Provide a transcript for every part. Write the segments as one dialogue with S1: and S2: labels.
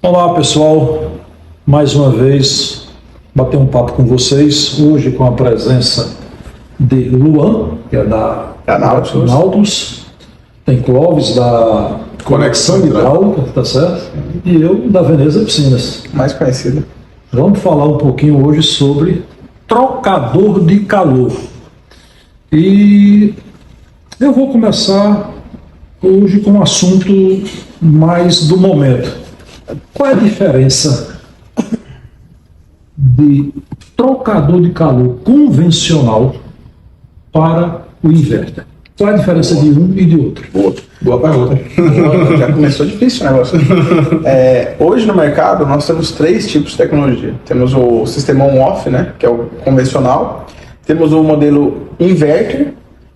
S1: Olá pessoal, mais uma vez bater um papo com vocês, hoje com a presença de Luan, que é da Nautilus, tem Clóvis da Conexão Hidráulica, tá certo? E eu da Veneza Piscinas.
S2: Mais conhecida.
S1: Vamos falar um pouquinho hoje sobre trocador de calor. E eu vou começar hoje com um assunto mais do momento. Qual é a diferença de trocador de calor convencional para o inverter? Qual é a diferença de um e de outro?
S2: Boa pergunta. Já começou difícil o negócio. Hoje no mercado nós temos três tipos de tecnologia. Temos o sistema on-off, né, que é o convencional. Temos o modelo inverter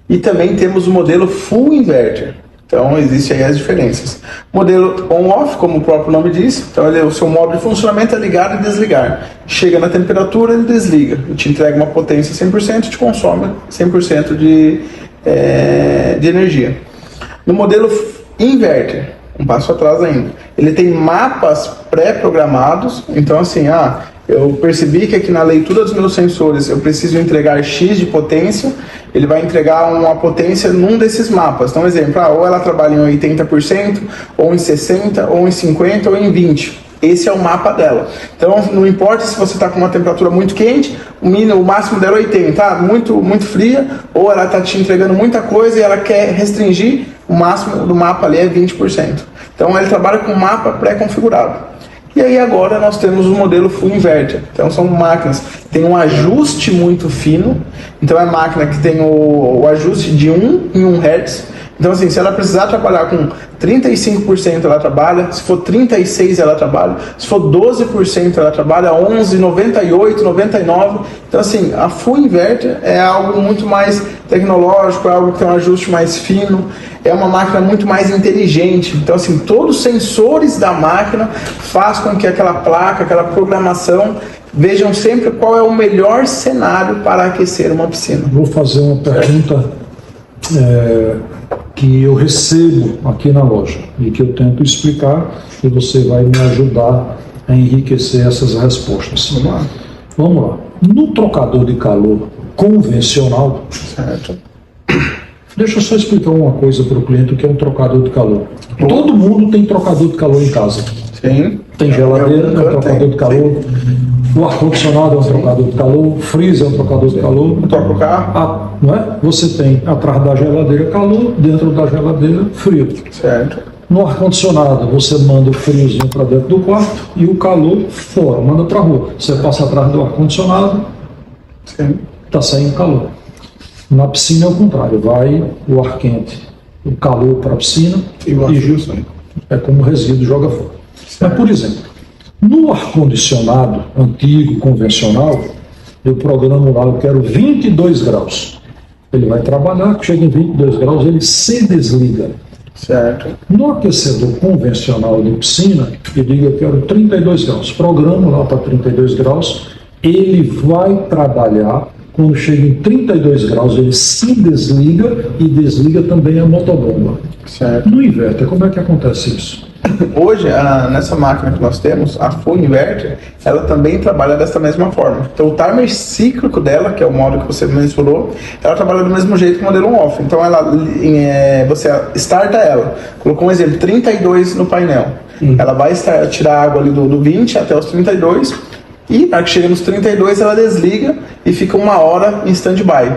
S2: e também temos o modelo full inverter. Então existem aí as diferenças. Modelo on-off, como o próprio nome diz, então o seu modo de funcionamento é ligar e desligar. Chega na temperatura, ele desliga. Ele te entrega uma potência 100% e te consome 100% de energia. No modelo inverter, um passo atrás ainda, ele tem mapas pré-programados. Então assim, eu percebi que aqui na leitura dos meus sensores eu preciso entregar X de potência, ele vai entregar uma potência num desses mapas. Então, exemplo, ou ela trabalha em 80%, ou em 60%, ou em 50%, ou em 20%. Esse é o mapa dela. Então, não importa se você está com uma temperatura muito quente, o máximo dela é 80%, muito fria, ou ela está te entregando muita coisa e ela quer restringir, o máximo do mapa ali é 20%. Então, ele trabalha com mapa pré-configurado. E aí agora nós temos o modelo full inverter. Então são máquinas que têm um ajuste muito fino. Então é máquina que tem o ajuste de 1 em 1 Hz. Então assim, se ela precisar trabalhar com 35% ela trabalha, se for 36% ela trabalha, se for 12% ela trabalha, 11%, 98%, 99%. Então assim, a full inverter é algo muito mais tecnológico, é algo que tem um ajuste mais fino, é uma máquina muito mais inteligente. Então assim, todos os sensores da máquina faz com que aquela placa, aquela programação vejam sempre qual é o melhor cenário para aquecer uma piscina.
S1: Vou fazer uma pergunta que eu recebo aqui na loja e que eu tento explicar e você vai me ajudar a enriquecer essas respostas. Vamos lá. No trocador de calor convencional,
S2: Certo.
S1: Deixa eu só explicar uma coisa para o cliente, o que é um trocador de calor. Todo mundo tem trocador de calor em casa.
S2: Sim.
S1: Tem geladeira, é um trocador de calor. O ar-condicionado é um trocador de calor. O freezer é um trocador de calor.
S2: Troca o carro.
S1: Não é? Você tem atrás da geladeira calor, dentro da geladeira frio.
S2: Certo.
S1: No ar-condicionado você manda o friozinho para dentro do quarto e o calor fora, manda para a rua. Você passa atrás do ar-condicionado, está saindo calor. Na piscina é o contrário, vai o ar quente, o calor para a piscina
S2: e o ar frio
S1: é como resíduo, joga fora. Mas, por exemplo, no ar-condicionado antigo, convencional, eu programo lá, eu quero 22 graus. Ele vai trabalhar, chega em 22 graus, ele se desliga.
S2: Certo.
S1: No aquecedor convencional de piscina, eu digo, eu quero 32 graus. Programo lá para 32 graus, ele vai trabalhar. Quando chega em 32 graus, ele se desliga e desliga também a motobomba.
S2: Certo.
S1: No inverter, como é que acontece isso?
S2: Hoje, nessa máquina que nós temos, a full inverter, ela também trabalha dessa mesma forma. Então, o timer cíclico dela, que é o modo que você mencionou, ela trabalha do mesmo jeito que o modelo on-off. Então, você starta ela. Colocou um exemplo, 32 no painel. Ela vai tirar a água ali do 20 até os 32. E na hora que chega nos 32 ela desliga e fica 1 hora em stand-by.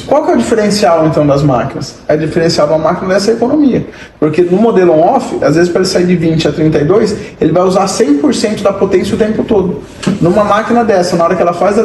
S2: Qual que é o diferencial então das máquinas? É o diferencial de uma máquina dessa economia. Porque no modelo on-off, às vezes para ele sair de 20 a 32, ele vai usar 100% da potência o tempo todo. Numa máquina dessa, na hora que ela faz a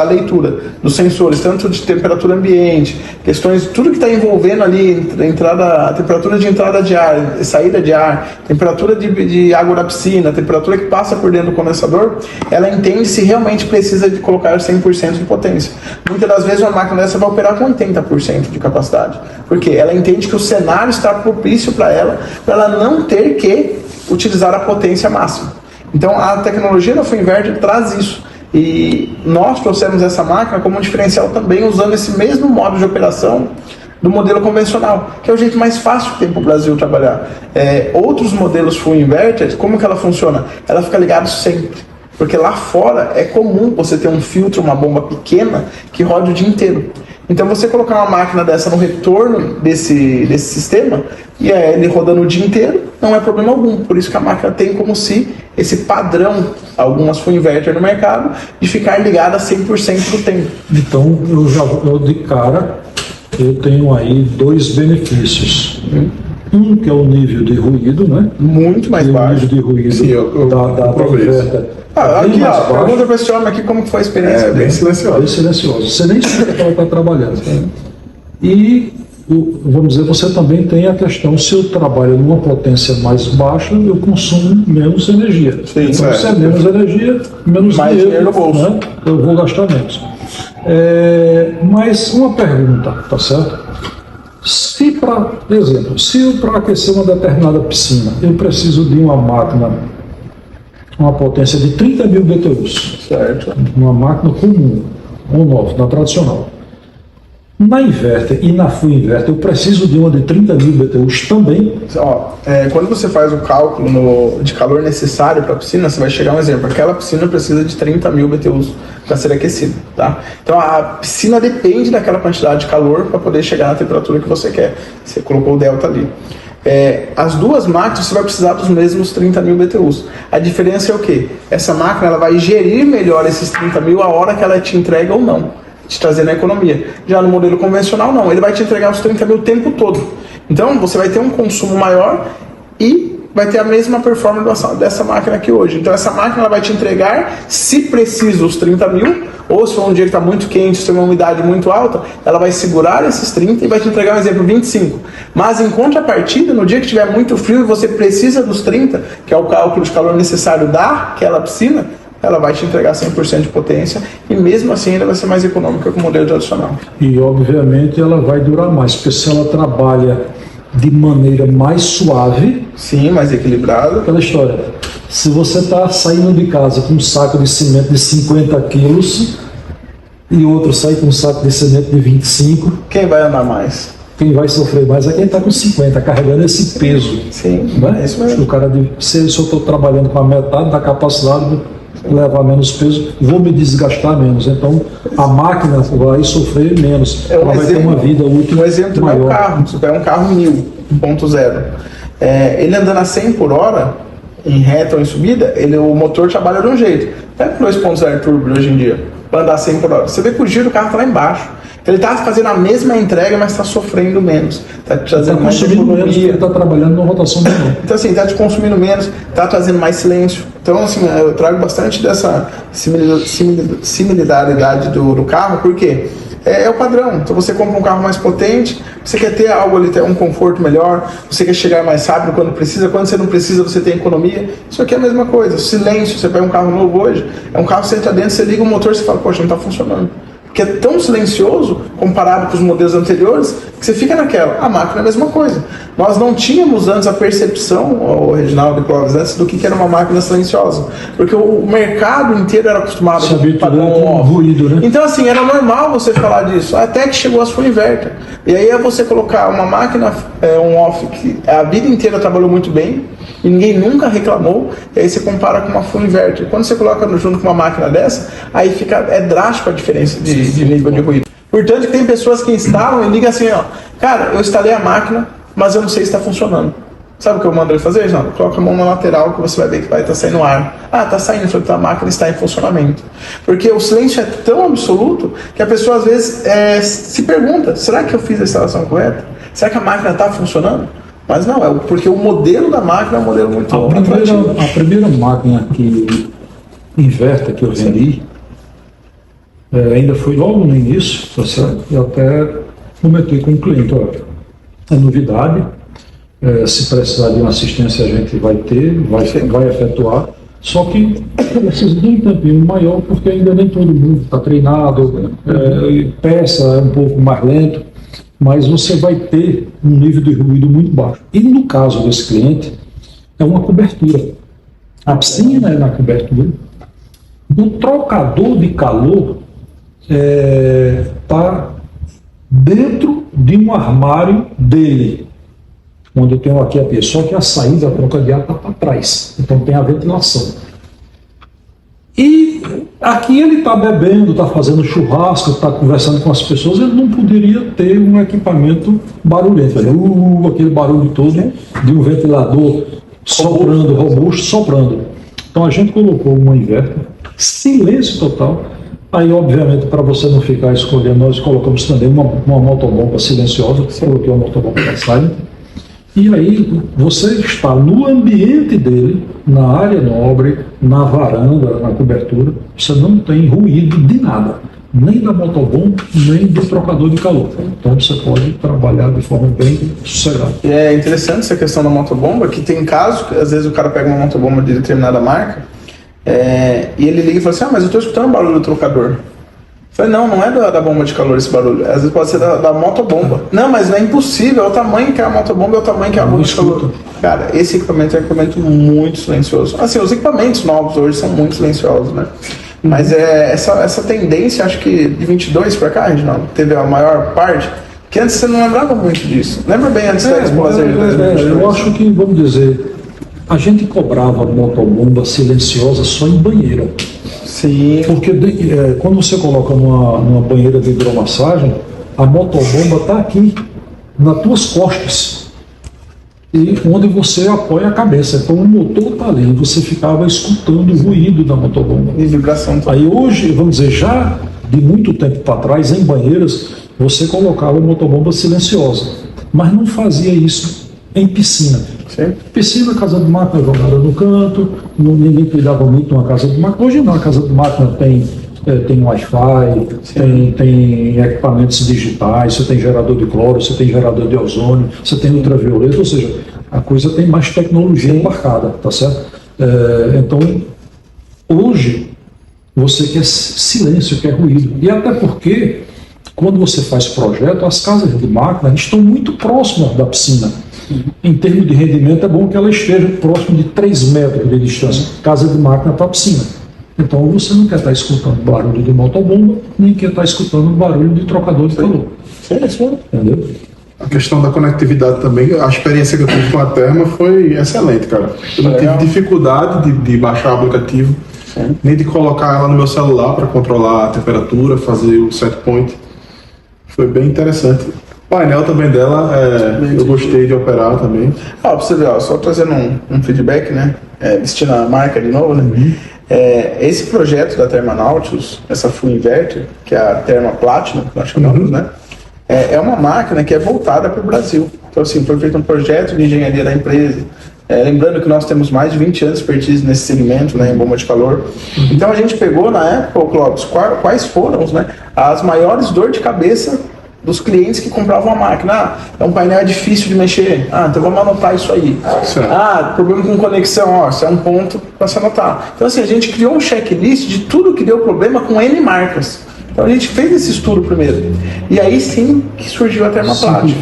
S2: leitura dos sensores, tanto de temperatura ambiente, questões, tudo que está envolvendo ali, a temperatura de entrada de ar, saída de ar, temperatura de água da piscina, temperatura que passa por dentro do condensador, ela entende se realmente precisa de colocar 100% de potência. Muitas das vezes uma máquina dessa vai operar com 80% de capacidade, porque ela entende que o cenário está propício para ela não ter que utilizar a potência máxima. Então a tecnologia da full inverter traz isso. E nós trouxemos essa máquina como um diferencial também, usando esse mesmo modo de operação do modelo convencional, que é o jeito mais fácil que tem para o Brasil trabalhar. Outros modelos full inverter, como que ela funciona? Ela fica ligada sempre, porque lá fora é comum você ter um filtro, uma bomba pequena que roda o dia inteiro. Então você colocar uma máquina dessa no retorno desse sistema e ele rodando o dia inteiro, não é problema algum. Por isso que a máquina tem como se esse padrão, algumas full inverter no mercado, de ficar ligada 100% do tempo.
S1: Então eu de cara eu tenho aí dois benefícios. Um que é o nível de ruído, né?
S2: Muito mais baixo.
S1: O nível de ruído
S3: Sim, eu
S1: da inverter.
S2: Aqui, ó, pergunta para esse homem aqui como que foi a experiência dele.
S3: Bem silencioso.
S1: Bem silencioso. Você nem sabe que ela está trabalhando. E, vamos dizer, você também tem a questão, se eu trabalho numa potência mais baixa, eu consumo menos energia.
S2: Sim,
S1: então, se é menos energia, menos
S2: mais dinheiro no bolso.
S1: Né? Eu vou gastar menos. Mas uma pergunta, tá certo? Se, por exemplo, se eu para aquecer uma determinada piscina, eu preciso de uma máquina, uma potência de 30 mil BTUs,
S2: Certo.
S1: uma máquina comum, on-off, na tradicional. Na inverter e na full inverter, eu preciso de uma de 30 mil BTUs também.
S2: Quando você faz o cálculo de calor necessário para a piscina, você vai chegar a um exemplo. Aquela piscina precisa de 30 mil BTUs para ser aquecida. Tá? Então a piscina depende daquela quantidade de calor para poder chegar na temperatura que você quer. Você colocou o delta ali. As duas máquinas você vai precisar dos mesmos 30 mil BTUs. A diferença é o quê? Essa máquina ela vai gerir melhor esses 30 mil a hora que ela te entrega ou não, te trazendo a economia. Já no modelo convencional, não. Ele vai te entregar os 30 mil o tempo todo. Então, você vai ter um consumo maior e vai ter a mesma performance dessa máquina aqui hoje. Então, essa máquina ela vai te entregar, se precisa, os 30 mil, ou se for um dia que está muito quente, se tem uma umidade muito alta, ela vai segurar esses 30 e vai te entregar, um exemplo, 25. Mas, em contrapartida, no dia que estiver muito frio e você precisa dos 30, que é o cálculo de calor necessário daquela piscina, ela vai te entregar 100% de potência e mesmo assim ainda vai ser mais econômica que o modelo tradicional.
S1: E obviamente ela vai durar mais, porque se ela trabalha de maneira mais suave...
S2: Sim, mais equilibrada.
S1: Aquela história, se você está saindo de casa com um saco de cimento de 50 quilos e outro sai com um saco de cimento de 25...
S2: Quem vai andar mais?
S1: Quem vai sofrer mais é quem está com 50, carregando esse peso.
S2: Sim,
S1: né?
S2: É isso mesmo.
S1: O cara se eu estou trabalhando com a metade da capacidade, levar menos peso, vou me desgastar menos. Então, a máquina vai sofrer menos. Ela vai ter uma vida útil
S2: maior. Um exemplo é o carro. Você pega um carro 1.0. Ele andando a 100 por hora, em reta ou em subida, o motor trabalha de um jeito. Pega o 2.0 turbo hoje em dia, para andar a 100 por hora. Você vê que o giro do carro está lá embaixo. Ele está fazendo a mesma entrega, mas está sofrendo menos. Está trazendo mais
S1: menos, ele está trabalhando na rotação menor.
S2: Então, assim, está te consumindo menos, está trazendo mais silêncio. Então, assim, eu trago bastante dessa similaridade do carro, porque é o padrão. Então, você compra um carro mais potente, você quer ter algo ali, ter um conforto melhor, você quer chegar mais rápido quando precisa, quando você não precisa, você tem economia. Isso aqui é a mesma coisa. Silêncio, você pega um carro novo hoje, é um carro que você entra dentro, você liga o motor e você fala, poxa, não está funcionando. Que é tão silencioso comparado com os modelos anteriores, que você fica naquela. A máquina é a mesma coisa. Nós não tínhamos antes a percepção, o Reginaldo e Clóvis, antes do que era uma máquina silenciosa. Porque o mercado inteiro era acostumado
S1: com ruído, né?
S2: Então, assim, era normal você falar disso, até que chegou a full inverter. E aí é você colocar uma máquina on-off que a vida inteira trabalhou muito bem, e ninguém nunca reclamou, e aí você compara com uma full inverter. Quando você coloca junto com uma máquina dessa, aí é drástica a diferença de nível de ruído. Portanto, tem pessoas que instalam e ligam assim, ó, cara, eu instalei a máquina, mas eu não sei se está funcionando. Sabe o que eu mando ele fazer, João? Coloca a mão na lateral que você vai ver que vai estar saindo ar. Ah, está saindo, então a máquina está em funcionamento. Porque o silêncio é tão absoluto que a pessoa às vezes se pergunta, será que eu fiz a instalação correta? Será que a máquina está funcionando? Mas não, porque o modelo da máquina é um modelo muito atrativo.
S1: A primeira máquina que inverter que eu vendi, ainda foi logo no início, tá certo? Eu até comentei com o cliente, olha, é novidade, se precisar de uma assistência a gente vai ter, vai efetuar, só que precisa de um tempinho maior, porque ainda nem todo mundo está treinado, peça é um pouco mais lento, mas você vai ter um nível de ruído muito baixo. E no caso desse cliente, é uma cobertura. A piscina é na cobertura, o trocador de calor está dentro de um armário dele, onde eu tenho aqui a pessoa que a saída da troca de ar está para trás, então tem a ventilação. E aqui ele está bebendo, está fazendo churrasco, está conversando com as pessoas, ele não poderia ter um equipamento barulhento, aquele barulho todo de um ventilador soprando, robusto, soprando. Então a gente colocou uma inverter, silêncio total. Aí, obviamente, para você não ficar escolhendo, nós colocamos também uma motobomba silenciosa, coloquei uma motobomba da Silent. E aí você está no ambiente dele, na área nobre, na varanda, na cobertura, você não tem ruído de nada, nem da motobomba, nem do trocador de calor. Então você pode trabalhar de forma bem sossegada.
S2: E é interessante essa questão da motobomba, que tem casos que às vezes o cara pega uma motobomba de determinada marca, e ele liga e fala assim, mas eu estou escutando o barulho do trocador. Eu falei, não é da bomba de calor esse barulho. Às vezes pode ser da motobomba. Não, mas não é impossível. É o tamanho que é a motobomba, é o tamanho que é a bomba de calor. Cara, esse equipamento é um equipamento muito silencioso. Assim, os equipamentos novos hoje são muito silenciosos, né? Mas essa tendência, acho que de 22 para cá, Reginaldo, teve a maior parte, que antes você não lembrava muito disso. Lembra bem antes da Expo Laser de 2022?
S1: Eu acho que, vamos dizer, a gente cobrava motobomba silenciosa só em banheira.
S2: Sim.
S1: Porque quando você coloca numa banheira de hidromassagem, a motobomba está aqui, nas tuas costas, e onde você apoia a cabeça. Então o motor está ali, você ficava escutando o ruído da motobomba.
S2: E vibração também.
S1: Aí hoje, vamos dizer, já de muito tempo para trás, em banheiras, você colocava a motobomba silenciosa, mas não fazia isso em piscina.
S2: Sim.
S1: Piscina, casa de máquina jogada no canto, ninguém cuidava muito de uma casa de máquina. Hoje não, a casa de máquina tem Wi-Fi, tem equipamentos digitais, você tem gerador de cloro, você tem gerador de ozônio, você tem ultravioleta, ou seja, a coisa tem mais tecnologia embarcada, tá certo? Então, hoje, você quer silêncio, quer ruído. E até porque, quando você faz projeto, as casas de máquina estão muito próximas da piscina. Em termos de rendimento, é bom que ela esteja próximo de 3 metros de distância, casa de máquina para a piscina. Então você não quer estar escutando barulho de motobomba, nem quer estar escutando barulho de trocador de calor. Entendeu?
S3: A questão da conectividade também, a experiência que eu tive com a Therma foi excelente, cara. Eu não tive dificuldade de baixar o aplicativo, nem de colocar ela no meu celular para controlar a temperatura, fazer o set point. Foi bem interessante. O painel também dela, eu gostei de operar também.
S2: Pra você ver, só trazendo um feedback, né? Vestindo a marca de novo, né? Esse projeto da Therma Nautilus, essa Full Inverter, que é a Therma Platinum, que nós chamamos, né? É uma máquina que é voltada para o Brasil. Então, assim, foi feito um projeto de engenharia da empresa. Lembrando que nós temos mais de 20 anos de expertise nesse segmento, né, em bomba de calor. Então, a gente pegou, na época, Clóvis, quais foram, né, as maiores dores de cabeça dos clientes que compravam a máquina. É um painel difícil de mexer. Então vamos anotar isso aí. Certo. Problema com conexão. Isso é um ponto para se anotar. Então, assim, a gente criou um checklist de tudo que deu problema com N marcas. Então a gente fez esse estudo primeiro. E aí sim que surgiu a Therma Platinum.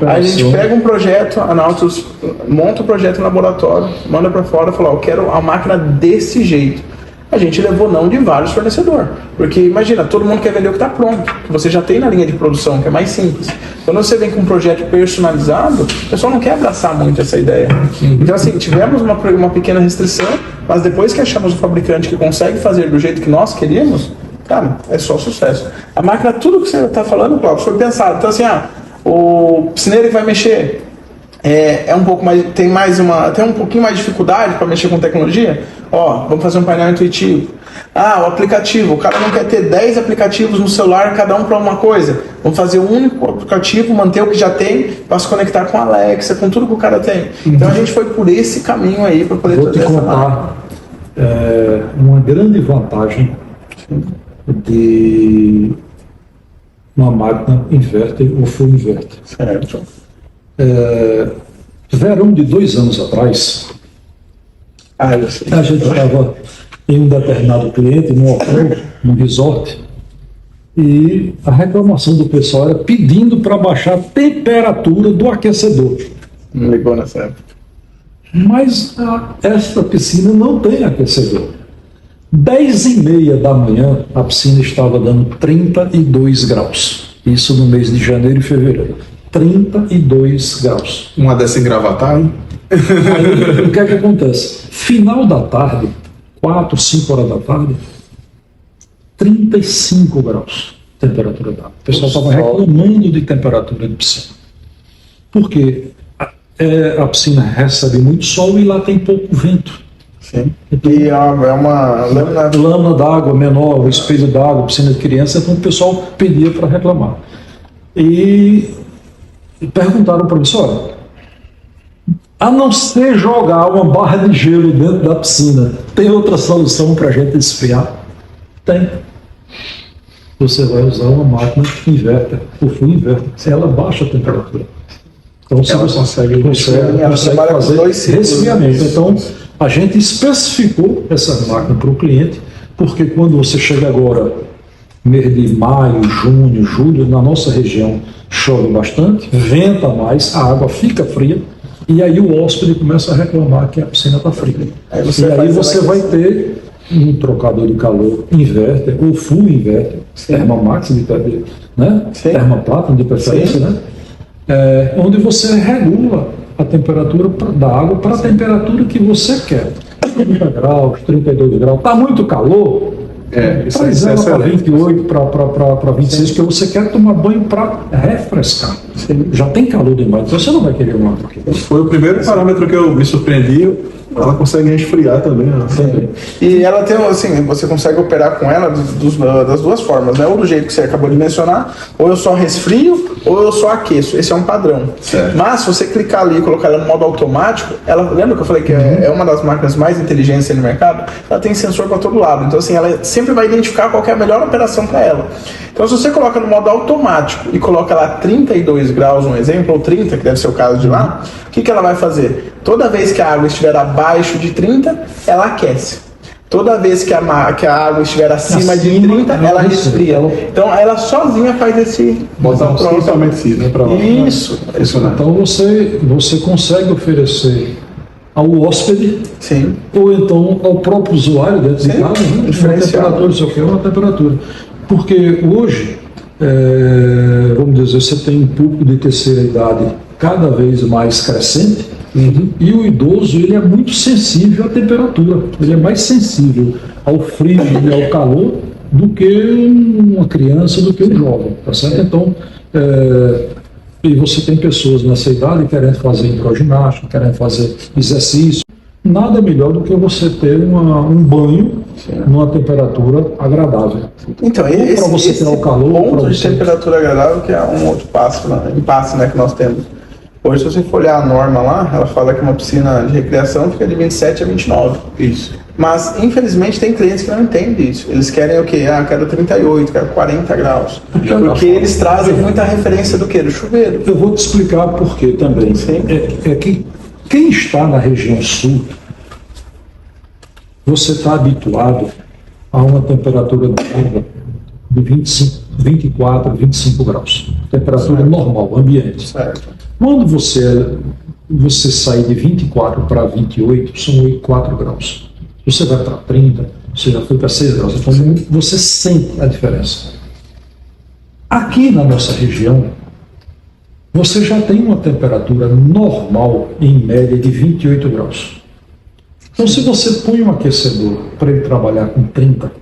S2: Aí a gente pega um projeto, a Nautilus monta o projeto no laboratório, manda para fora e fala, eu quero a máquina desse jeito. A gente levou não de vários fornecedores. Porque imagina, todo mundo quer vender o que está pronto, que você já tem na linha de produção, que é mais simples. Quando você vem com um projeto personalizado, o pessoal não quer abraçar muito essa ideia. Então, assim, tivemos uma pequena restrição, mas depois que achamos o fabricante que consegue fazer do jeito que nós queríamos, cara, é só sucesso. A máquina, tudo que você está falando, Cláudio, foi pensado. Então, assim, o piscineiro que vai mexer um pouco mais, tem um pouquinho mais de dificuldade para mexer com tecnologia. Vamos fazer um painel intuitivo. O aplicativo, o cara não quer ter 10 aplicativos no celular, cada um para uma coisa. Vamos fazer um único aplicativo, manter o que já tem, para se conectar com a Alexa, com tudo que o cara tem. Então a gente foi por esse caminho aí para poder trazer essa máquina.
S1: Uma grande vantagem de uma máquina inverter ou full inverter.
S2: Certo.
S1: Verão de 2 anos atrás, a gente estava em um determinado cliente, num hotel, num resort, e a reclamação do pessoal era pedindo para baixar a temperatura do aquecedor.
S2: Não ligou nessa época.
S1: Mas esta piscina não tem aquecedor. 10h30 da manhã, a piscina estava dando 32 graus. Isso no mês de janeiro e fevereiro. 32 graus.
S3: Uma dessa em Gravatar, hein?
S1: Aí, o que é que acontece? Final da tarde, 4, 5 horas da tarde, 35 graus temperatura da água. O pessoal estava reclamando de temperatura de piscina. Por quê? A piscina recebe muito sol e lá tem pouco vento.
S2: Sim. Então, e é uma
S1: lâmina d'água menor, o espelho d'água, piscina de criança, então o pessoal pedia para reclamar. E perguntaram para mim, olha, a não ser jogar uma barra de gelo dentro da piscina, tem outra solução para a gente esfriar? Tem. Você vai usar uma máquina inverter, o full inverter, ela baixa a temperatura. Então você consegue fazer resfriamento. Então a gente especificou essa máquina para o cliente, porque quando você chega agora, mês de maio, junho, julho, na nossa região chove bastante, venta mais, a água fica fria, e aí o hóspede começa a reclamar que a piscina está fria. E aí você vai ter um trocador de calor inverter, ou full inverter, Thermax, né? Thermoplatinum de preferência, né? Onde você regula a temperatura da água para a temperatura que você quer. 30 graus, 32 graus. Está muito calor? Traz ela para 28, para 26, porque você quer tomar banho para refrescar. Já tem calor demais, então você não vai querer uma água aqui.
S3: Foi o primeiro parâmetro que eu me surpreendi. Ela consegue resfriar também.
S2: Sim. E ela tem, assim, você consegue operar com ela das duas formas, né? Ou do jeito que você acabou de mencionar, ou eu só resfrio, ou eu só aqueço. Esse é um padrão. Certo. Mas se você clicar ali e colocar ela no modo automático, ela, lembra que eu falei que é uma das máquinas mais inteligentes no mercado? Ela tem sensor para todo lado. Então, assim, ela sempre vai identificar qual que é a melhor operação para ela. Então, se você coloca no modo automático e coloca lá 32 graus, um exemplo, ou 30, que deve ser o caso de lá, o que ela vai fazer? Toda vez que a água estiver abaixo de 30, ela aquece. Toda vez que a água estiver acima de 30, ela resfria. Então, ela sozinha faz esse
S3: botão totalmente né, para lá.
S2: Isso.
S1: Então, você consegue oferecer ao hóspede, ou então ao próprio usuário dentro de casa, né, uma temperatura, se eu quero uma temperatura. Porque hoje, vamos dizer, você tem um público de terceira idade cada vez mais crescente, e o idoso ele é muito sensível à temperatura, ele é mais sensível ao frio e ao calor do que uma criança, do que um jovem, tá certo? Então, e você tem pessoas nessa idade querendo fazer hidroginástica, querendo fazer exercício. Nada melhor do que você ter um banho numa temperatura agradável.
S2: Então,
S1: para você ter o calor,
S2: ponto de temperatura agradável, que é um outro impasse, né, que nós temos. Hoje, se você for olhar a norma lá, ela fala que uma piscina de recreação fica de 27 a 29.
S3: Isso.
S2: Mas, infelizmente, tem clientes que não entendem isso. Eles querem o quê? Quero 38, quero 40 graus. Porque eles trazem muita referência do quê? Do chuveiro.
S1: Eu vou te explicar por quê também. É que quem está na região sul, você está habituado a uma temperatura de 24, 25 graus. Temperatura normal, ambiente.
S2: Certo.
S1: Quando você sair de 24 para 28, são 4 graus. Você vai para 30, você já foi para 6 graus. Então você sente a diferença. Aqui na nossa região, você já tem uma temperatura normal, em média, de 28 graus. Então, se você põe um aquecedor para ele trabalhar com 30,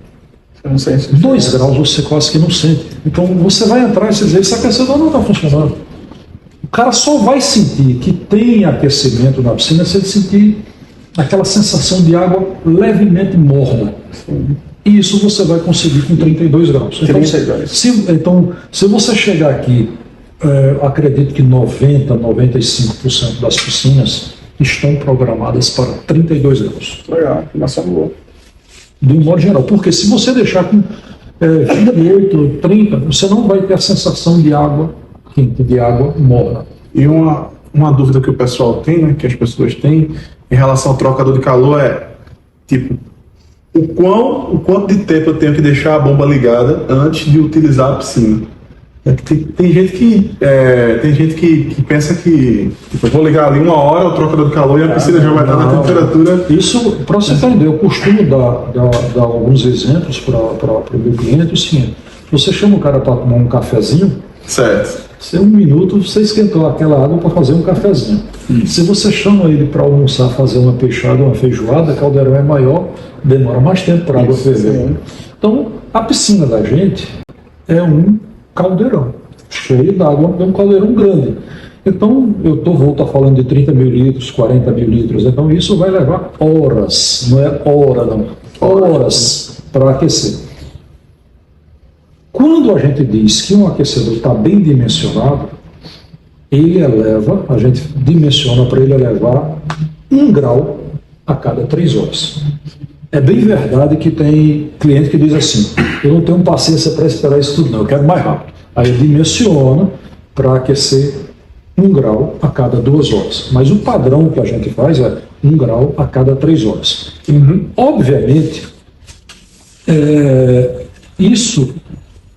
S1: 2 graus você quase que não sente. Então, você vai entrar e você dizer, esse aquecedor não está funcionando. O cara só vai sentir que tem aquecimento na piscina se ele sentir aquela sensação de água levemente morna. E isso você vai conseguir com 32 graus. Então, se você chegar aqui, acredito que 90, 95% das piscinas estão programadas para 32 graus.
S2: Legal, informação boa.
S1: De um modo geral. Porque se você deixar com 28, 30, você não vai ter a sensação de água quente, de água morna.
S3: E uma dúvida que o pessoal tem, né, que as pessoas têm, em relação ao trocador de calor tipo, o quanto de tempo eu tenho que deixar a bomba ligada antes de utilizar a piscina? Tem gente que pensa que tipo, eu vou ligar ali 1 hora o trocador de calor e a piscina já vai estar na temperatura.
S1: Isso, para você entender, eu costumo dar alguns exemplos para o meu cliente. O seguinte: você chama o cara para tomar um cafezinho,
S3: Certo.
S1: Se 1 minuto você esquentou aquela água para fazer um cafezinho. Se você chama ele para almoçar, fazer uma peixada, uma feijoada, o caldeirão é maior, demora mais tempo para a água ferver. Então, a piscina da gente é um caldeirão cheio d'água, é um caldeirão grande. Então, vou estar falando de 30 mil litros, 40 mil litros, então isso vai levar horas, não é hora não, horas para aquecer. Quando a gente diz que um aquecedor está bem dimensionado, ele eleva, a gente dimensiona para ele elevar 1 grau a cada 3 horas. É bem verdade que tem cliente que diz assim, eu não tenho paciência para esperar isso tudo não, eu quero mais rápido. Aí dimensiona para aquecer 1 grau a cada 2 horas. Mas o padrão que a gente faz é 1 grau a cada 3 horas. Obviamente,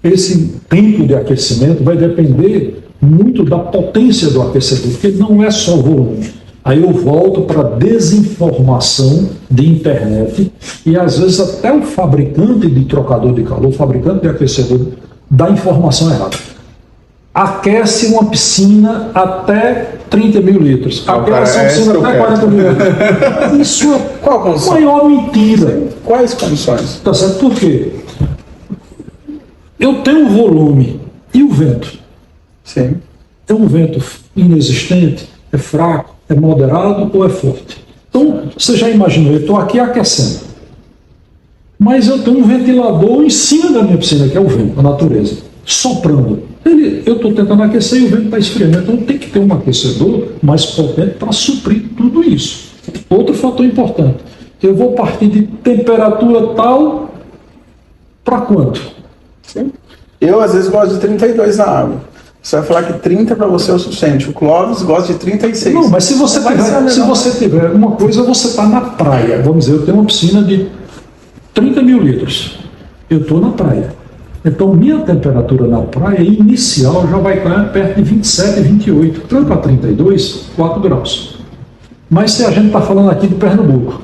S1: esse tempo de aquecimento vai depender muito da potência do aquecedor, porque não é só volume. Aí eu volto para a desinformação de internet e às vezes até o fabricante de trocador de calor, o fabricante de aquecedor, dá informação errada. Aquece uma piscina até 30 mil litros. Aquece uma piscina até 40 mil litros. Isso é a maior mentira.
S2: Quais condições?
S1: Tá certo? Por quê? Eu tenho um volume e o vento.
S2: Sim.
S1: É um vento inexistente, é fraco, é moderado ou é forte? Então, você já imaginou, eu estou aqui aquecendo. Mas eu tenho um ventilador em cima da minha piscina, que é o vento, a natureza, soprando. Eu estou tentando aquecer e o vento está esfriando. Então tem que ter um aquecedor mais potente para suprir tudo isso. Outro fator importante, eu vou partir de temperatura tal para quanto?
S2: Sim. Eu às vezes gosto de 32 na água. Você vai falar que 30 para você é o suficiente. O Clóvis gosta de 36.
S1: Não, mas se você tiver uma coisa, você está na praia. Vamos dizer, eu tenho uma piscina de 30 mil litros. Eu estou na praia. Então, minha temperatura na praia inicial já vai estar perto de 27, 28. Então, para 32, 4 graus. Mas se a gente está falando aqui de Pernambuco,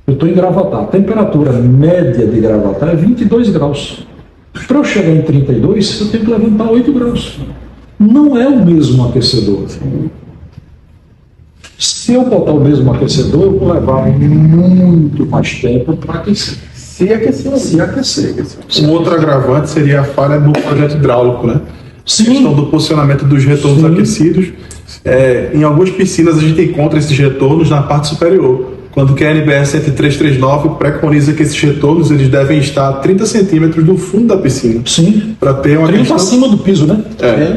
S1: eu estou em Gravatá. A temperatura média de Gravatá é 22 graus. Para eu chegar em 32, eu tenho que levantar 8 graus. Não é o mesmo aquecedor. Se eu botar o mesmo aquecedor, eu vou levar muito mais tempo para aquecer.
S2: Se aquecer.
S3: Um outro agravante seria a falha do projeto hidráulico, né?
S1: Sim.
S3: A questão do posicionamento dos retornos aquecidos. Em algumas piscinas a gente encontra esses retornos na parte superior. Quando que a NBR 10339 preconiza que esses retornos eles devem estar a 30 centímetros do fundo da piscina.
S1: Sim.
S3: Para ter uma
S1: 30 acima do piso, né?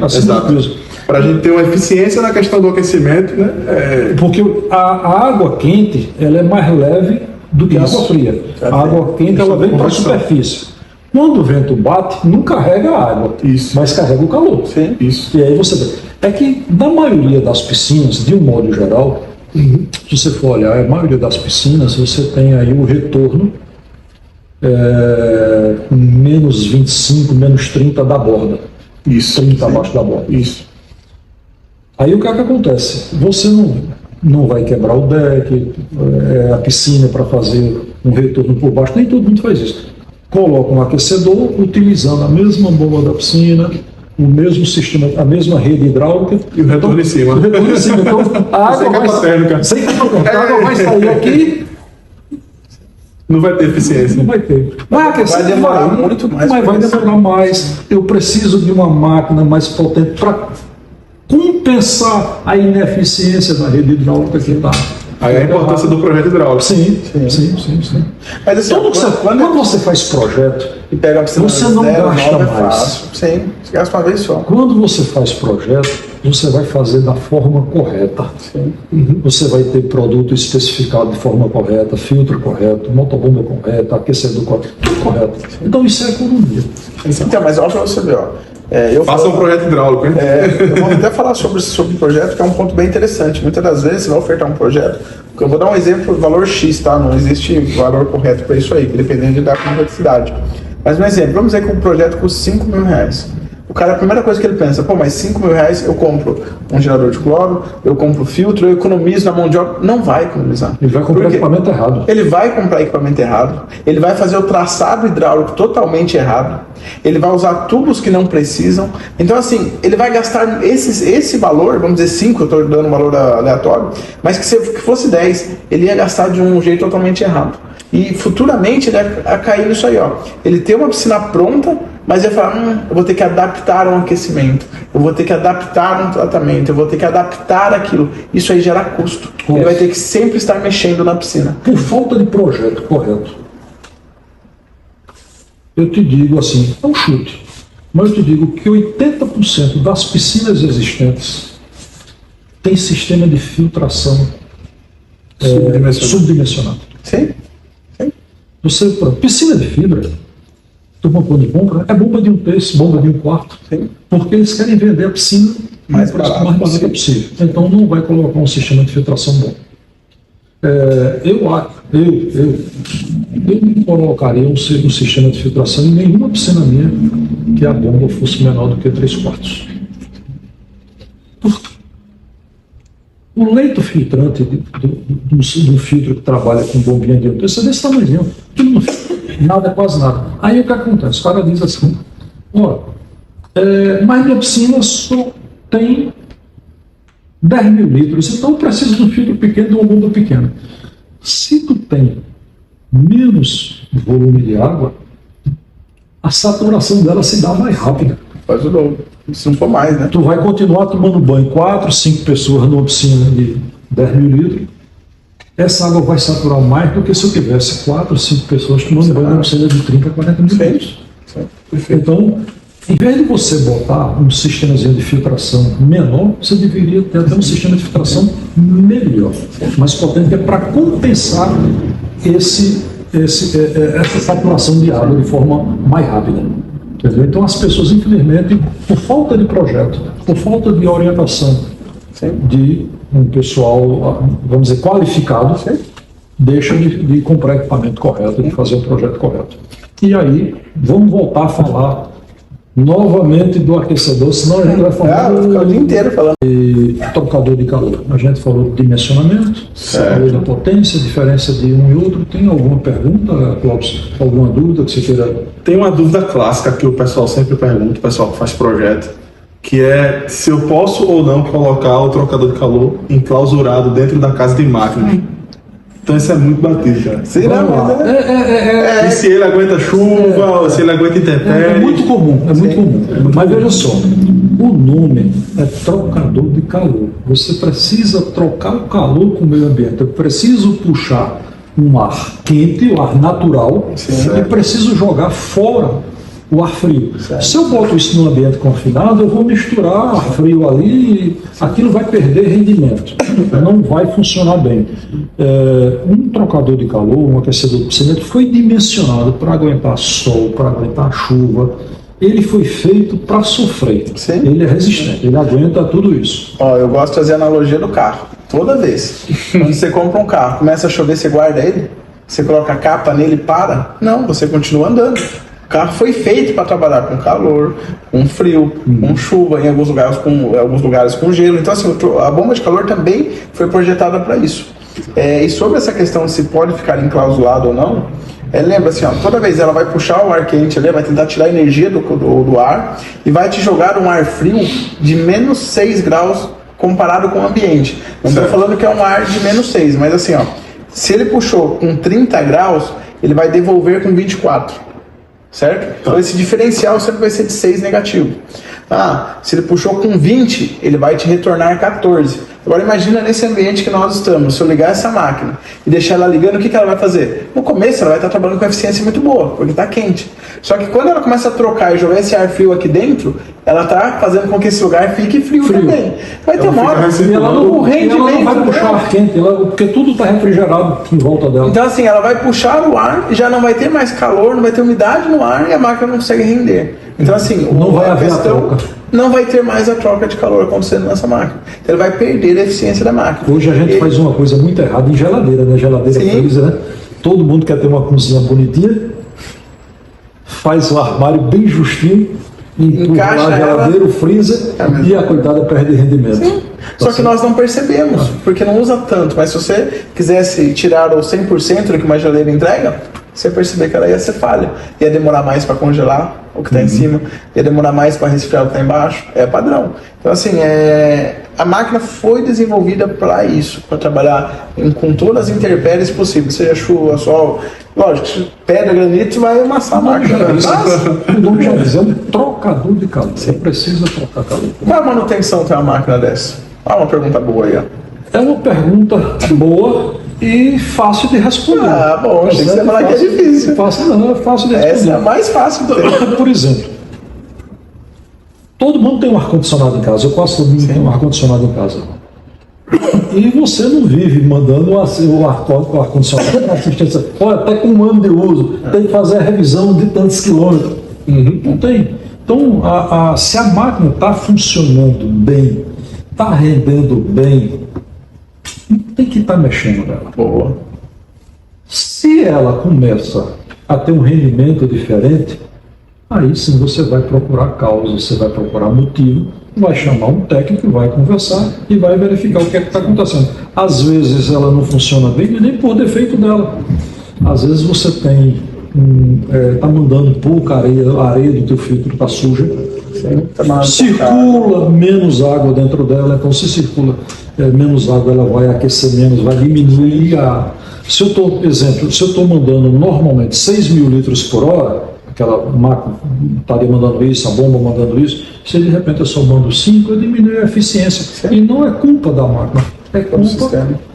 S1: Acima do piso.
S3: Para a gente ter uma eficiência na questão do aquecimento, né?
S1: Porque a água quente ela é mais leve do que a água fria. A água quente ela vem para a superfície. Quando o vento bate, não carrega a água, mas carrega o calor.
S2: Sim.
S1: E aí você vê. É que na maioria das piscinas, de um modo geral, se você for olhar, a maioria das piscinas, você tem aí o retorno menos 25, menos 30 da borda. 30 abaixo da borda. Aí o que é que acontece? Você não vai quebrar o deck, a piscina para fazer um retorno por baixo, nem todo mundo faz isso. Coloca um aquecedor utilizando a mesma bomba da piscina, o mesmo sistema, a mesma rede hidráulica.
S3: E o retorno em cima.
S1: Então a água vai sair aqui.
S3: Não vai ter eficiência.
S1: Não vai ter.
S2: Vai demorar muito mais.
S1: Mas vai demorar mais. Eu preciso de uma máquina mais potente para compensar a ineficiência da rede hidráulica que está.
S3: Aí a importância do projeto hidráulico.
S1: Sim.
S2: Mas assim,
S1: quando você faz projeto,
S2: e pega a piscina
S1: você não gasta mais.
S2: Sim, você gasta uma vez só.
S1: Quando você faz projeto, você vai fazer da forma correta.
S2: Sim.
S1: Você vai ter produto especificado de forma correta, filtro correto, motobomba correta, aquecedor correto, tudo correto. Então isso é economia.
S2: Então, mas olha para você ver, ó.
S3: Faça um projeto hidráulico, hein?
S2: Eu vou até falar sobre o projeto, que é um ponto bem interessante. Muitas das vezes você vai ofertar um projeto, eu vou dar um exemplo, valor X, tá? Não existe valor correto para isso aí, dependendo da complexidade. Mas um exemplo, vamos dizer que um projeto custa R$5.000. cara, a primeira coisa que ele pensa, pô, mas 5 mil reais eu compro um gerador de cloro, eu compro filtro, eu economizo na mão de obra. Não vai economizar.
S1: Ele vai comprar equipamento errado.
S2: Ele vai comprar equipamento errado, ele vai fazer o traçado hidráulico totalmente errado, ele vai usar tubos que não precisam. Então, assim, ele vai gastar esse valor, vamos dizer 5, eu estou dando um valor aleatório, mas que fosse 10, ele ia gastar de um jeito totalmente errado. E futuramente ele ia cair nisso aí, ó. Ele tem uma piscina pronta, mas ele fala, eu vou ter que adaptar um aquecimento, eu vou ter que adaptar um tratamento, eu vou ter que adaptar aquilo. Isso aí gera custo. Ele vai ter que sempre estar mexendo na piscina.
S1: Por falta de projeto correto, eu te digo assim, é um chute, mas eu te digo que 80% das piscinas existentes tem sistema de filtração subdimensionado.
S2: Sim.
S1: Você, piscina de fibra, turma quando compra, é bomba de 1/3, bomba de 1/4.
S2: Sim.
S1: Porque eles querem vender a piscina
S2: mais barato
S1: possível. Então não vai colocar um sistema de filtração bom. Eu não colocaria um sistema de filtração em nenhuma piscina minha que a bomba fosse menor do que 3/4. O leito filtrante do filtro que trabalha com bombinha de 1/3 é desse tamanho, tudo no filtro, nada, quase nada. Aí o que acontece? O cara diz assim, mas minha piscina só tem 10 mil litros, então eu preciso de um filtro pequeno, de uma bomba pequena. Se tu tem menos volume de água, a saturação dela se dá mais rápida.
S2: Faz o dobro. Se não for mais, né?
S1: Tu vai continuar tomando banho 4, 5 pessoas numa piscina de 10 mil litros. Essa água vai saturar mais do que se eu tivesse 4, 5 pessoas tomando banho numa piscina de 30, 40 mil litros. Então, em vez de você botar um sistemazinho de filtração menor, você deveria ter até um sistema de filtração melhor, mais potente, que é para compensar essa saturação de água de forma mais rápida. Entendeu? Então as pessoas, infelizmente, por falta de projeto, por falta de orientação de um pessoal, vamos dizer, qualificado, deixam de comprar equipamento correto, de fazer o projeto correto. E aí, vamos voltar a falar novamente do aquecedor, senão a gente vai falar
S2: o dia inteiro falando.
S1: de trocador de calor. A gente falou de dimensionamento, falou da potência, diferença de um e outro. Tem alguma pergunta, Clóvis? Alguma dúvida que você queira?
S3: Tem uma dúvida clássica que o pessoal sempre pergunta, o pessoal que faz projeto, que é se eu posso ou não colocar o trocador de calor enclausurado dentro da casa de máquina. Então isso é muito batido, cara. E se ele aguenta chuva, ou se ele aguenta intempéries.
S1: É muito comum, Mas veja só, o nome é trocador de calor. Você precisa trocar o calor com o meio ambiente. Eu preciso puxar um ar quente, o ar natural, e preciso jogar fora o ar frio. Se eu boto isso num ambiente confinado, eu vou misturar ar frio ali e aquilo vai perder rendimento. Não vai funcionar bem. Um trocador de calor, um aquecedor de piscina, foi dimensionado para aguentar sol, para aguentar chuva. Ele foi feito para sofrer. Ele é resistente, ele aguenta tudo isso.
S2: Eu gosto de fazer a analogia do carro. Toda vez. Quando você compra um carro, começa a chover, você guarda ele? Você coloca a capa nele e para? Não, você continua andando. O carro foi feito para trabalhar com calor, com frio, com chuva, em alguns lugares com gelo. Então, assim, a bomba de calor também foi projetada para isso. E sobre essa questão de se pode ficar enclausulado ou não, lembra assim, toda vez ela vai puxar o ar quente ali, vai tentar tirar a energia do ar e vai te jogar um ar frio de menos 6 graus comparado com o ambiente. Não estou falando que é um ar de menos 6, mas assim, se ele puxou com 30 graus, ele vai devolver com 24. Certo? Então esse diferencial sempre vai ser de 6 negativo. Se ele puxou com 20, ele vai te retornar 14. Agora imagina nesse ambiente que nós estamos, se eu ligar essa máquina e deixar ela ligando, o que ela vai fazer? No começo ela vai estar trabalhando com eficiência muito boa, porque está quente. Só que quando ela começa a trocar e jogar esse ar frio aqui dentro, ela está fazendo com que esse lugar fique frio. Também. Vai ter uma hora.
S1: E ela não vai puxar ar quente, porque tudo está refrigerado em volta dela.
S2: Então assim, ela vai puxar o ar e já não vai ter mais calor, não vai ter umidade no ar e a máquina não consegue render. Então assim,
S1: não vai haver a troca.
S2: Não vai ter mais a troca de calor acontecendo nessa máquina. Então ele vai perder a eficiência da máquina.
S1: Hoje a gente faz uma coisa muito errada em geladeira, né? Geladeira freezer, né? Todo mundo quer ter uma cozinha bonitinha, faz o armário bem justinho
S2: encaixa
S1: a geladeira, o freezer e a coitada perde rendimento.
S2: Sim. Só que nós não percebemos, porque não usa tanto. Mas se você quisesse tirar o 100% do que uma geladeira entrega, você ia perceber que ela ia ser falha. Ia demorar mais para congelar o que está em cima, ia demorar mais para resfriar o que está embaixo. É padrão. Então, assim, a máquina foi desenvolvida para isso, para trabalhar com todas as intempéries possíveis, seja chuva, sol. Lógico, se pedra, granito, vai amassar a máquina.
S1: O nome já diz, é um trocador de calor. Você precisa trocar calor.
S2: Qual a manutenção tem uma máquina dessa? Ah, uma pergunta boa aí, ó.
S1: É uma pergunta boa e fácil de responder.
S2: Ah, bom, achei que você ia falar que é difícil.
S1: Não, é fácil de responder.
S2: Essa é a mais fácil.
S1: Por exemplo, todo mundo tem um ar-condicionado em casa, eu quase todo mundo tem um ar-condicionado em casa. E você não vive mandando o ar-condicionado para assistência. Olha, até com um ano de uso, tem que fazer a revisão de tantos quilômetros. Não tem. Então, se a máquina está funcionando bem, está rendendo bem, não tem que estar mexendo nela.
S2: Boa.
S1: Se ela começa a ter um rendimento diferente, aí sim você vai procurar causa, você vai procurar motivo, vai chamar um técnico, vai conversar e vai verificar o que é que está acontecendo. Às vezes ela não funciona bem, nem por defeito dela. Às vezes você tem está mandando pouca areia, a areia do teu filtro está suja, circula menos água dentro dela, então se circula menos água, ela vai aquecer menos, vai diminuir a... Se eu estou mandando normalmente 6.000 litros por hora, aquela máquina estaria mandando isso, a bomba mandando isso, se de repente eu só mando 5, eu diminuo a eficiência. E não é culpa da máquina, é culpa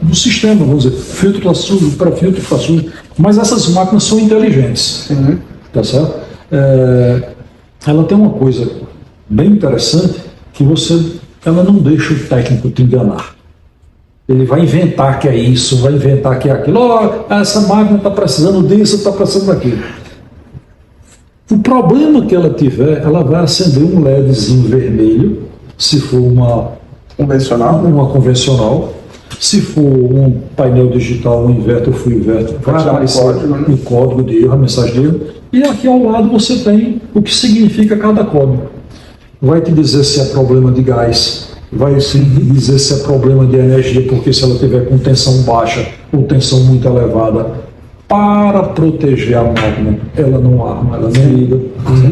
S1: do sistema, vamos dizer, filtro está sujo, pré-filtro está sujo. Mas essas máquinas são inteligentes, tá certo? Ela tem uma coisa bem interessante, que ela não deixa o técnico te enganar. Ele vai inventar que é isso, vai inventar que é aquilo. Essa máquina está precisando disso, está precisando daquilo. O problema que ela tiver, ela vai acender um LEDzinho vermelho, se for uma convencional. Se for um painel digital, um inverter ou full inverter, vai aparecer o código de erro, a mensagem de erro. E aqui ao lado você tem o que significa cada código. Vai te dizer se é problema de gás, vai te dizer se é problema de energia, porque se ela tiver com tensão baixa ou tensão muito elevada, para proteger a máquina, ela não arma, ela não liga.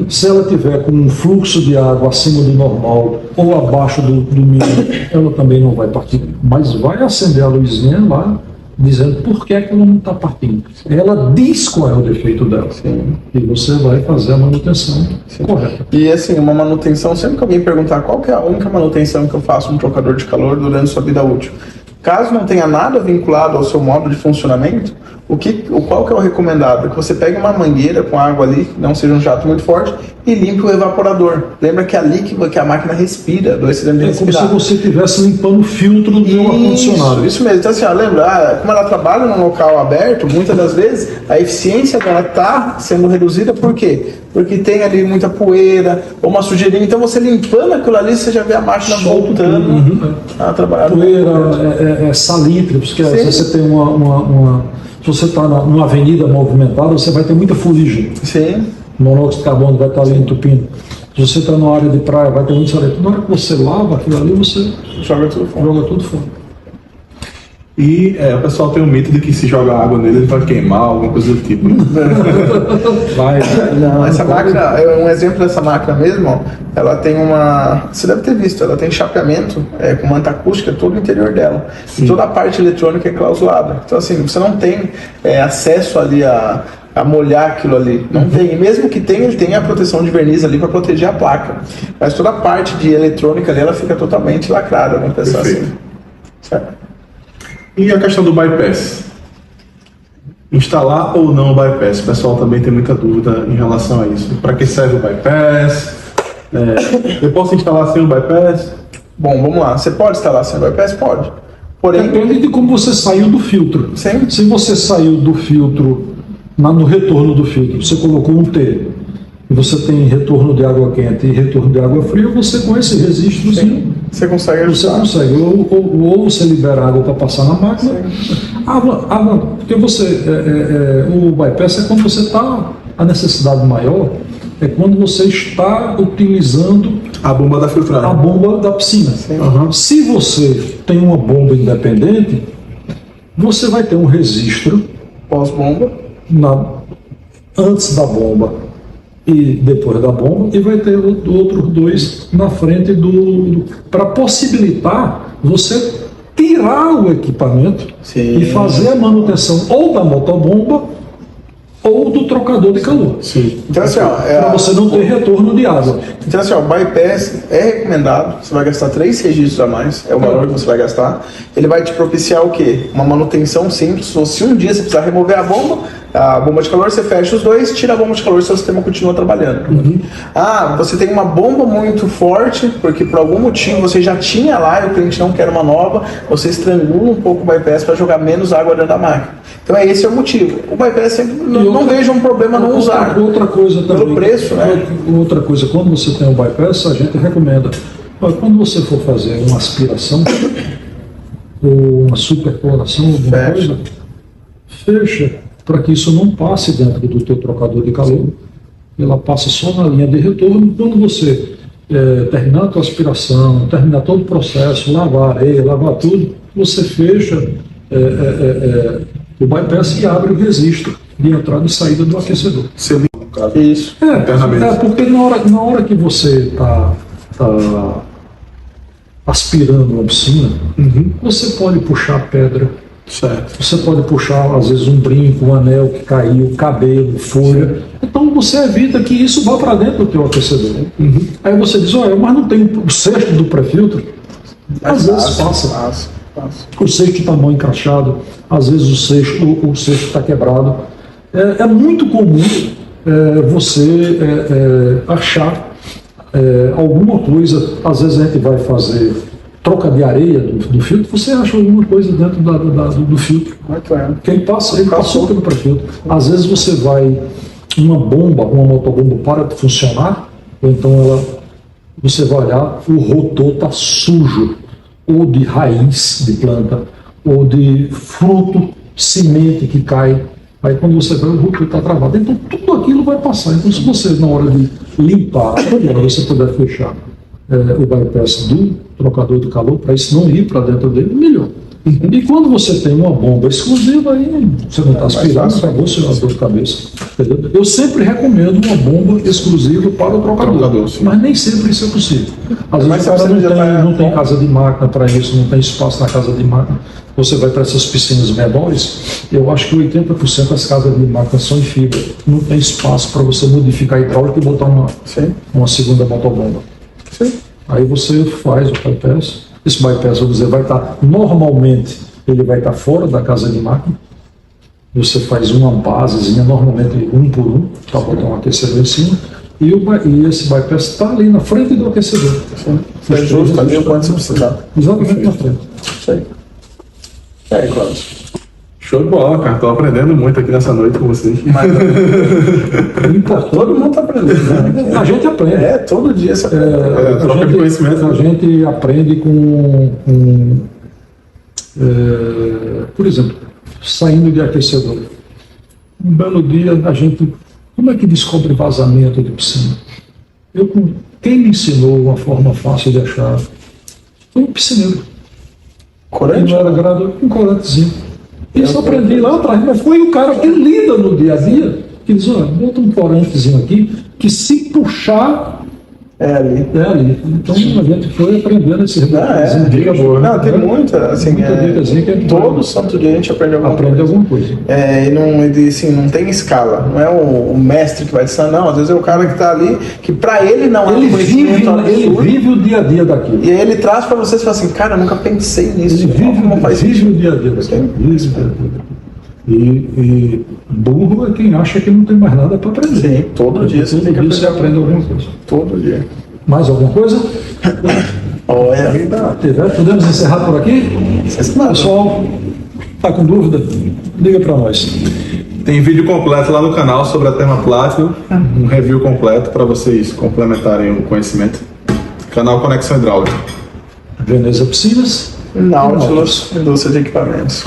S1: Se ela tiver com um fluxo de água acima do normal ou abaixo do mínimo, ela também não vai partir, mas vai acender a luzinha lá, dizendo por que ela não está partindo. Ela diz qual é o defeito dela. E você vai fazer a manutenção correta.
S2: E assim, uma manutenção, sempre que alguém perguntar qual que é a única manutenção que eu faço no trocador de calor durante sua vida útil, caso não tenha nada vinculado ao seu modo de funcionamento, qual que é o recomendado? Que você pegue uma mangueira com água ali, não seja um jato muito forte, e limpe o evaporador. Lembra que é ali que a máquina respira, do excedente de respirar.
S1: É como se você estivesse limpando o filtro do seu ar-condicionado.
S2: Isso mesmo. Então assim, lembra, como ela trabalha num local aberto, muitas das vezes a eficiência dela está sendo reduzida, por quê? Porque tem ali muita poeira, ou uma sujeirinha. Então você limpando aquilo ali, você já vê a máquina voltando a trabalhar.
S1: Poeira, salitre, porque às vezes você tem se você está numa avenida movimentada, você vai ter muita fuligem. O monóxido de carbono vai estar ali entupindo. Se você está numa área de praia, vai ter muito salitre. Na hora que você lava aquilo ali, você
S2: joga tudo fora.
S3: E o pessoal tem o mito de que se jogar água nele, ele vai queimar, alguma coisa do tipo.
S2: Essa máquina, um exemplo dessa máquina mesmo, ó, ela tem você deve ter visto, ela tem chapeamento com manta acústica todo o interior dela. E toda a parte eletrônica é clausulada. Então assim, você não tem acesso ali a molhar aquilo ali. Não tem. E mesmo que tenha, ele tem a proteção de verniz ali para proteger a placa. Mas toda a parte de eletrônica ali, ela fica totalmente lacrada, vamos pensar assim. Certo?
S3: E a questão do bypass? Instalar ou não o bypass? O pessoal também tem muita dúvida em relação a isso. Para que serve o bypass? Eu posso instalar sem o bypass?
S2: Bom, vamos lá. Você pode instalar sem o bypass? Pode. Porém,
S1: depende de como você saiu do filtro. Se você saiu do filtro, no retorno do filtro, você colocou um T, e você tem retorno de água quente e retorno de água fria, você com esse registro
S2: você consegue ajustar.
S1: Você consegue, ou você libera água para passar na máquina. Porque o bypass é quando você está a necessidade maior, é quando você está utilizando
S3: A bomba da filtragem.
S1: a bomba da piscina.
S3: Uhum.
S1: Se você tem uma bomba independente, você vai ter um registro
S2: Pós-bomba.
S1: antes da bomba e depois da bomba, e vai ter outros dois na frente para possibilitar você tirar o equipamento
S2: Sim.
S1: e fazer a manutenção ou da motobomba ou do trocador de calor.
S3: Sim.
S2: Então, assim, ó,
S1: Para você não ter retorno de água.
S2: Então, assim, ó, o bypass é recomendado, você vai gastar 3 registros a mais, é o valor que você vai gastar. Ele vai te propiciar o quê? Uma manutenção simples. Se um dia você precisar remover a bomba de calor, você fecha os dois, tira a bomba de calor e seu sistema continua trabalhando. Ah, você tem uma bomba muito forte, porque por algum motivo você já tinha lá e o cliente não quer uma nova, você estrangula um pouco o bypass para jogar menos água dentro da máquina. Então esse é o motivo. O bypass sempre não vejo um problema não usar.
S1: Outra coisa também.
S2: Pelo preço, né?
S1: Outra coisa, quando você tem o bypass, a gente recomenda. Quando você for fazer uma aspiração ou uma supercloração, alguma coisa, fecha para que isso não passe dentro do teu trocador de calor. Ela passa só na linha de retorno. Quando você terminar a tua aspiração, terminar todo o processo, lavar areia, lavar tudo, você fecha o bypass e abre o registro de entrada e saída do aquecedor.
S3: Você limpa o caso.
S2: Isso.
S3: Internamente.
S1: Porque na hora que você está aspirando uma piscina, você pode puxar pedra,
S3: Certo.
S1: você pode puxar, às vezes, um brinco, um anel que caiu, cabelo, folha. Então você evita que isso vá para dentro do teu aquecedor. Aí você diz, olha, mas não tem o cesto do pré-filtro? Às vezes passa. O cesto está mal encaixado, às vezes o cesto está quebrado. É muito comum você achar alguma coisa. Às vezes a gente vai fazer troca de areia do filtro, você acha alguma coisa dentro do filtro. Que ele passou pelo pré-filtro. Às vezes você vai, uma motobomba para de funcionar, ou então você vai olhar, o rotor está sujo, ou de raiz de planta, ou de fruto, semente que cai. Aí quando você vai, o rotor está travado. Então tudo aquilo vai passar. Então se você, na hora de limpar, você puder fechar o bypass do trocador de calor, para isso não ir para dentro dele, melhor. E quando você tem uma bomba exclusiva, aí você não está aspirando, acabou seu dor de cabeça. Entendeu? Eu sempre recomendo uma bomba exclusiva para o trocador, mas nem sempre isso é possível. Às vezes o cara não tem casa de máquina para isso, não tem espaço na casa de máquina. Você vai para essas piscinas menores, eu acho que 80% das casas de máquina são em fibra. Não tem espaço para você modificar a hidráulica e botar uma segunda motobomba. Aí você faz o bypass. Esse bypass, vamos dizer, vai estar normalmente, ele vai estar fora da casa de máquina. Você faz uma basezinha, normalmente 1 por 1, para botar um aquecedor em cima. E esse bypass está ali na frente do aquecedor.
S2: É justo ali quando você precisar.
S1: Exatamente na frente.
S2: Isso aí. E aí, Cláudio?
S3: Show de bola, cara. Tô aprendendo muito aqui nessa noite com vocês.
S2: Todo mundo tá aprendendo, né?
S1: A gente aprende.
S2: Todo dia você aprende.
S3: Troca de conhecimento.
S1: A gente aprende por exemplo, saindo de aquecedor. Um belo dia, como é que descobre vazamento de piscina? Quem me ensinou uma forma fácil de achar foi um piscineiro.
S2: Corante?
S1: Não era graduado, um corantezinho. Isso eu aprendi lá atrás, mas foi o cara que lida no dia a dia, que diz, olha, bota um corantezinho aqui, que se puxar,
S2: é ali.
S1: Então a gente foi aprendendo esse
S3: dica boa.
S2: Não, tem muita, assim,
S1: dicazinha que
S2: todo santo dia a gente aprende alguma coisa. E não tem escala, não é o mestre que vai ensinar, não, às vezes é o cara que está ali, que para ele não é um conhecimento absurdo.
S1: Ele vive o dia a dia daquilo.
S2: E aí ele traz para vocês e fala assim, cara, eu nunca pensei nisso.
S1: Ele vive o dia a dia daquilo. E burro é quem acha que não tem mais nada para aprender.
S2: Sim, todo dia você tem que aprender.
S1: Você aprende alguma coisa.
S2: Todo dia.
S1: Mais alguma coisa? Podemos encerrar por aqui? Pessoal, está com dúvida? Liga para nós.
S3: Tem vídeo completo lá no canal sobre a Terma Platinum, um review completo para vocês complementarem o conhecimento. Canal Conexão Hidráulica.
S1: Veneza Piscinas.
S2: Nautilus, indústria de equipamentos.